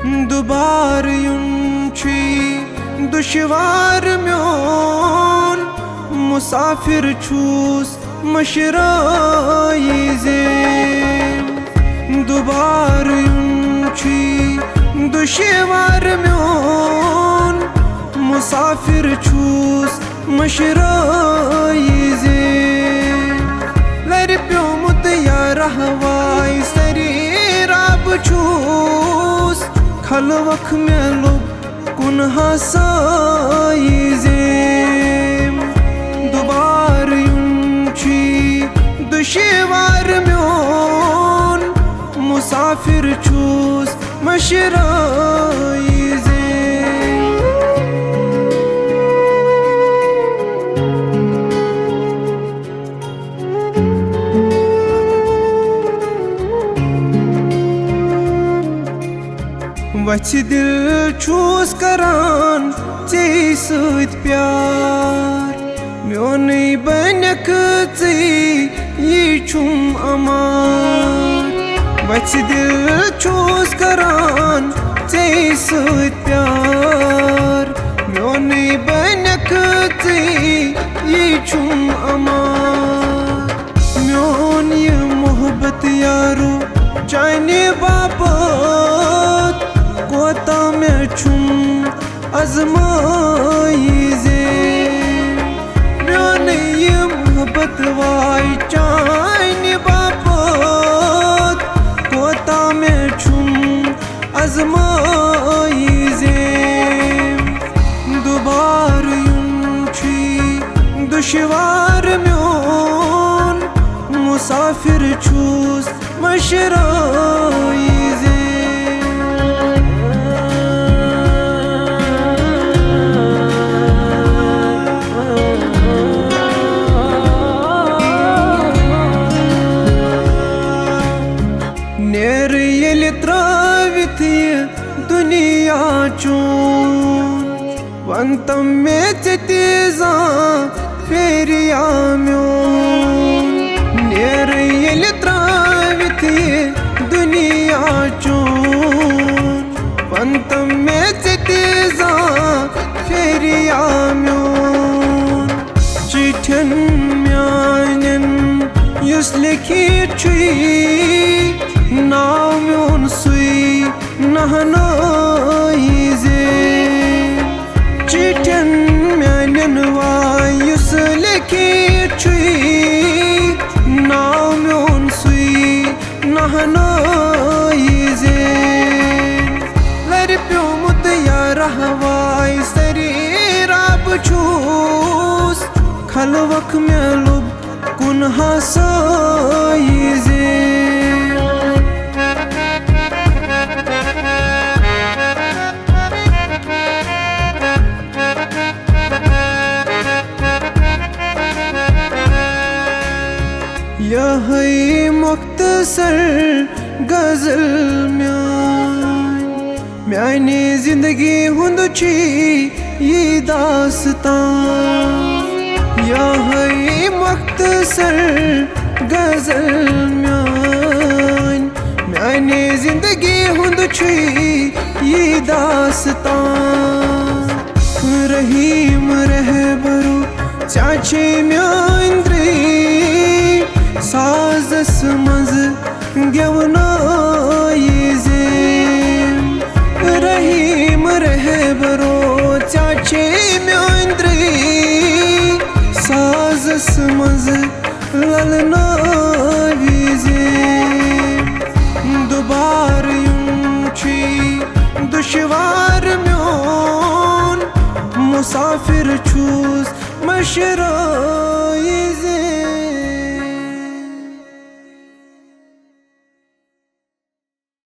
दुबार युन दुश्वार म्योन मुसाफिर छूस मशराई ज़ेम दुबार युन दुश्वार म्योन मुसाफिर छूस मशराई ज़ेम लर प्योमुत यार हवाई सरी राब छूस खलवख में लुब कुन हसाई ज़ेम दुबार युन दुश्वार म्योन मुसाफिर छूस मशराई ज़ेम वच दिल छूस करान चे सत प्यार म्योन बनक चे ये छुम अमार वच दिल छूस करान चे सत प्यार म्योन बनक चे ये छुम अमार म्योन ये मोहब्बत यारो चाहने बापत कोता में छुम अज़माई ज़ेम म्योन ये मोहब्बत वाई चाहने बापत कोता में छुम अज़माई ज़ेम दुबार युन दुश्वार म्योन मुसाफिर छूस मशराई ज़ेम नेर येल त्रावित दुनिया चून वंतम में तेजा फेरिया म्योन नेर येल त्रावित दुनिया चून वंतम में तेजा फेरिया म्योन चिठन म्यानन युस लिखित छुई नाव म्योन सुई नहनाई ज़ेम चिठन म्यानन वायुस लिखित छुई नाव म्योन सुई नहनाई ज़ेम लर प्योमुत यार हवाई सरी राब छूस खलवख में लुब कुन हसाई ज़ेम यह मुख्तसर गज़ल म्यानी जिंदगी हुंद छी ये दास्तान यह मुख्तसर गज़ल म्यानी जिंदगी हुंद छी ये दास्तान रहीम रहबरो चाचे म्यांद्री साजस मज गेवनाई ज़ेम रहीम रहबरो चाचे म्यांद्री साजस मज ललनाई ज़ेम दुबार युन दुश्वार म्योन मुसाफिर छूस मशराई